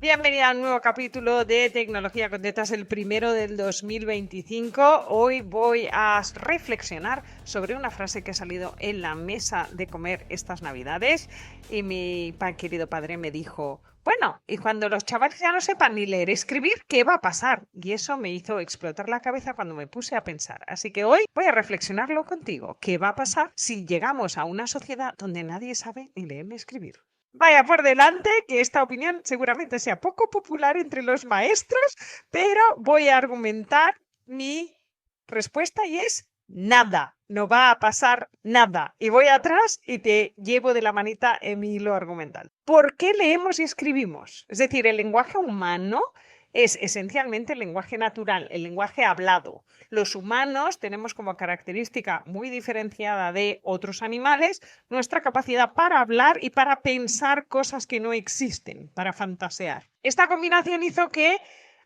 Bienvenida a un nuevo capítulo de Tecnología con Tetas, el primero del 2025. Hoy voy a reflexionar sobre una frase que ha salido en la mesa de comer estas Navidades y mi querido padre me dijo: bueno, y cuando los chavales ya no sepan ni leer ni escribir, ¿qué va a pasar? Y eso me hizo explotar la cabeza cuando me puse a pensar. Así que hoy voy a reflexionarlo contigo. ¿Qué va a pasar si llegamos a una sociedad donde nadie sabe ni leer ni escribir? Vaya por delante que esta opinión seguramente sea poco popular entre los maestros, pero voy a argumentar mi respuesta y es nada. No va a pasar nada. Y voy atrás y te llevo de la manita en mi hilo argumental. ¿Por qué leemos y escribimos? Es decir, el lenguaje humano es esencialmente el lenguaje natural, el lenguaje hablado. Los humanos tenemos como característica muy diferenciada de otros animales nuestra capacidad para hablar y para pensar cosas que no existen, para fantasear. Esta combinación hizo que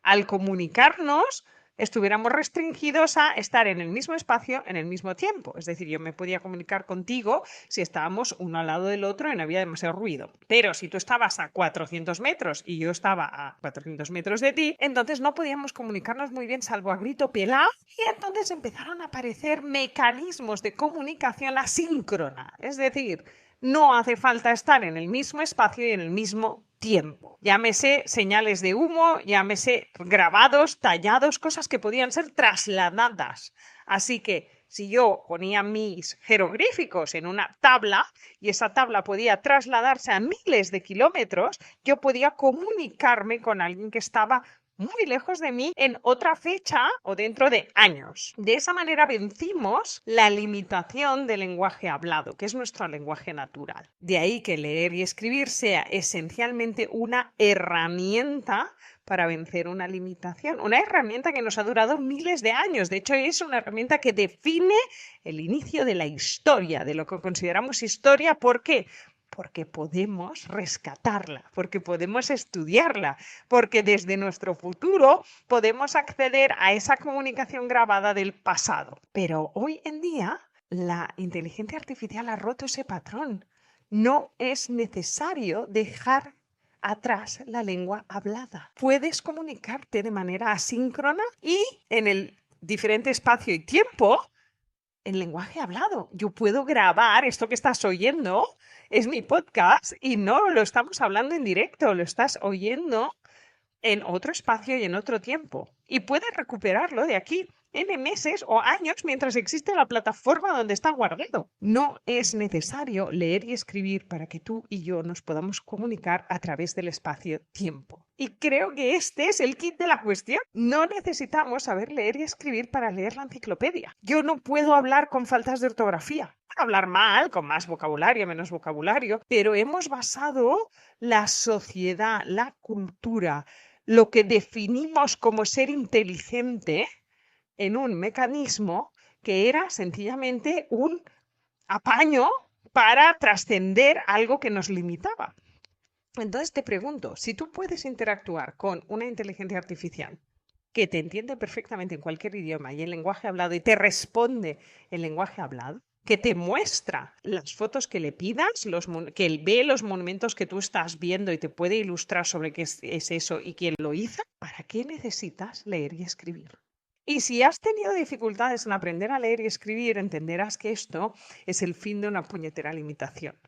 al comunicarnos estuviéramos restringidos a estar en el mismo espacio en el mismo tiempo. Es decir, yo me podía comunicar contigo si estábamos uno al lado del otro y no había demasiado ruido. Pero si tú estabas a 400 metros y yo estaba a 400 metros de ti, entonces no podíamos comunicarnos muy bien salvo a grito pelado, y entonces empezaron a aparecer mecanismos de comunicación asíncrona. Es decir, no hace falta estar en el mismo espacio y en el mismo tiempo. Llámese señales de humo, llámese grabados, tallados, cosas que podían ser trasladadas. Así que si yo ponía mis jeroglíficos en una tabla y esa tabla podía trasladarse a miles de kilómetros, yo podía comunicarme con alguien que estaba muy lejos de mí en otra fecha o dentro de años. De esa manera vencimos la limitación del lenguaje hablado, que es nuestro lenguaje natural. De ahí que leer y escribir sea esencialmente una herramienta para vencer una limitación, una herramienta que nos ha durado miles de años. De hecho, es una herramienta que define el inicio de la historia, de lo que consideramos historia. ¿Por qué? Porque podemos rescatarla, porque podemos estudiarla, porque desde nuestro futuro podemos acceder a esa comunicación grabada del pasado. Pero hoy en día la inteligencia artificial ha roto ese patrón. No es necesario dejar atrás la lengua hablada. Puedes comunicarte de manera asíncrona y en el diferente espacio y tiempo en lenguaje hablado. Yo puedo grabar esto que estás oyendo, es mi podcast y no lo estamos hablando en directo, lo estás oyendo en otro espacio y en otro tiempo. Y puedes recuperarlo de aquí en meses o años mientras existe la plataforma donde está guardado. No es necesario leer y escribir para que tú y yo nos podamos comunicar a través del espacio-tiempo. Y creo que este es el kit de la cuestión. No necesitamos saber leer y escribir para leer la enciclopedia. Yo no puedo hablar con faltas de ortografía. Puedo hablar mal, con más vocabulario, menos vocabulario, pero hemos basado la sociedad, la cultura, lo que definimos como ser inteligente en un mecanismo que era sencillamente un apaño para trascender algo que nos limitaba. Entonces te pregunto, si tú puedes interactuar con una inteligencia artificial que te entiende perfectamente en cualquier idioma y en lenguaje hablado y te responde en lenguaje hablado, que te muestra las fotos que le pidas, que él ve los monumentos que tú estás viendo y te puede ilustrar sobre qué es eso y quién lo hizo, ¿para qué necesitas leer y escribir? Y si has tenido dificultades en aprender a leer y escribir, entenderás que esto es el fin de una puñetera limitación.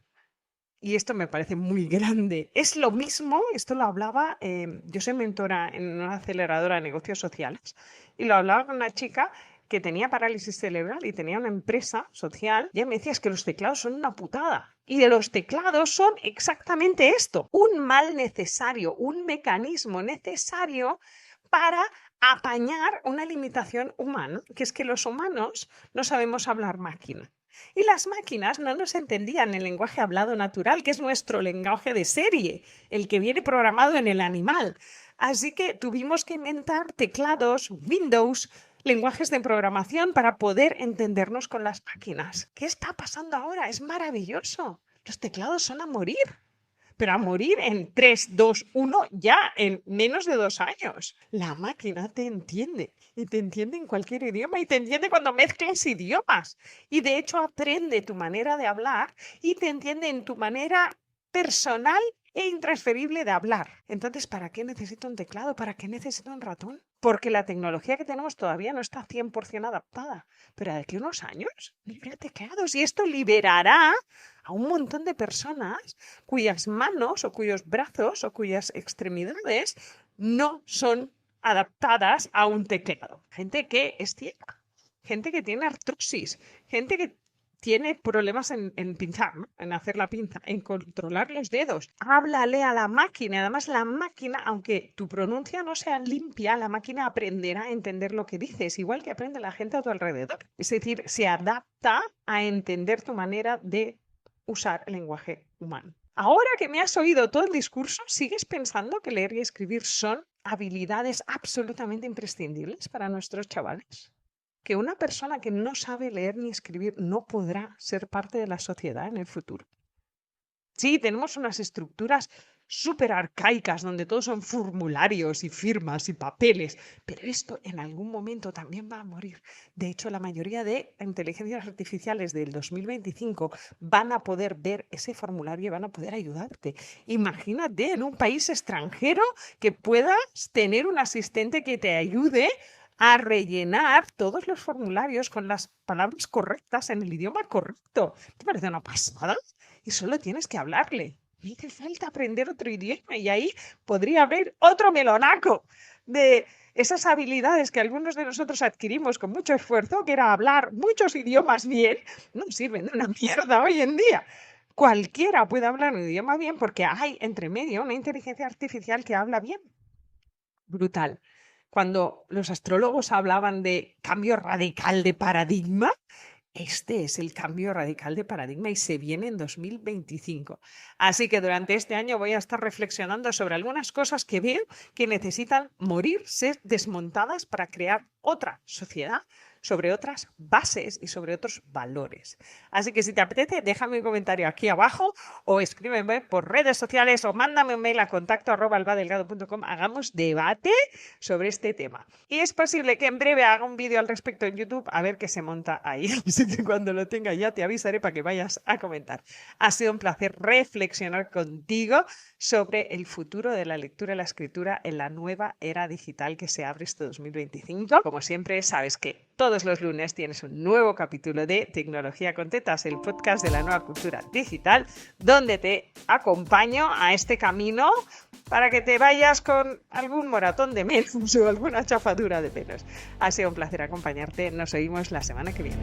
Y esto me parece muy grande. Es lo mismo, esto lo hablaba, yo soy mentora en una aceleradora de negocios sociales y lo hablaba con una chica que tenía parálisis cerebral y tenía una empresa social, y ella me decía: es que los teclados son una putada. Y de los teclados son exactamente esto, un mal necesario, un mecanismo necesario para apañar una limitación humana, que es que los humanos no sabemos hablar máquina. Y las máquinas no nos entendían el lenguaje hablado natural, que es nuestro lenguaje de serie, el que viene programado en el animal. Así que tuvimos que inventar teclados, Windows, lenguajes de programación para poder entendernos con las máquinas. ¿Qué está pasando ahora? Es maravilloso. Los teclados son a morir. Pero a morir en 3, 2, 1, ya en menos de 2 años. La máquina te entiende y te entiende en cualquier idioma y te entiende cuando mezclas idiomas. Y de hecho aprende tu manera de hablar y te entiende en tu manera personal e intransferible de hablar. Entonces, ¿para qué necesito un teclado? ¿Para qué necesito un ratón? Porque la tecnología que tenemos todavía no está 100% adaptada. Pero de aquí a unos años, libre de teclados. Y esto liberará a un montón de personas cuyas manos o cuyos brazos o cuyas extremidades no son adaptadas a un teclado. Gente que es ciega, gente que tiene artrosis, gente que tiene problemas en pinchar, ¿no? En hacer la pinza, en controlar los dedos. Háblale a la máquina. Además, la máquina, aunque tu pronuncia no sea limpia, la máquina aprenderá a entender lo que dices, igual que aprende la gente a tu alrededor. Es decir, se adapta a entender tu manera de usar el lenguaje humano. Ahora que me has oído todo el discurso, ¿sigues pensando que leer y escribir son habilidades absolutamente imprescindibles para nuestros chavales? Que una persona que no sabe leer ni escribir no podrá ser parte de la sociedad en el futuro. Sí, tenemos unas estructuras súper arcaicas donde todos son formularios y firmas y papeles, pero esto en algún momento también va a morir. De hecho, la mayoría de inteligencias artificiales del 2025 van a poder ver ese formulario y van a poder ayudarte. Imagínate en un país extranjero que puedas tener un asistente que te ayude a rellenar todos los formularios con las palabras correctas en el idioma correcto. ¿Te parece una pasada? Y solo tienes que hablarle. No hace falta aprender otro idioma y ahí podría haber otro melonaco de esas habilidades que algunos de nosotros adquirimos con mucho esfuerzo, que era hablar muchos idiomas bien, no sirven de una mierda hoy en día. Cualquiera puede hablar un idioma bien porque hay entre medio una inteligencia artificial que habla bien. Brutal. Cuando los astrólogos hablaban de cambio radical de paradigma, este es el cambio radical de paradigma y se viene en 2025. Así que durante este año voy a estar reflexionando sobre algunas cosas que veo que necesitan morir, ser desmontadas para crear otra sociedad sobre otras bases y sobre otros valores. Así que si te apetece, déjame un comentario aquí abajo o escríbeme por redes sociales o mándame un mail a contacto@albadelgado.com. Hagamos debate sobre este tema. Y es posible que en breve haga un vídeo al respecto en YouTube a ver qué se monta ahí. Así que cuando lo tenga ya te avisaré para que vayas a comentar. Ha sido un placer reflexionar contigo sobre el futuro de la lectura y la escritura en la nueva era digital que se abre este 2025. Como siempre, sabes que todos los lunes tienes un nuevo capítulo de Tecnología con Tetas, el podcast de la nueva cultura digital, donde te acompaño a este camino para que te vayas con algún moratón de menos o alguna chafadura de pelos. Ha sido un placer acompañarte. Nos oímos la semana que viene.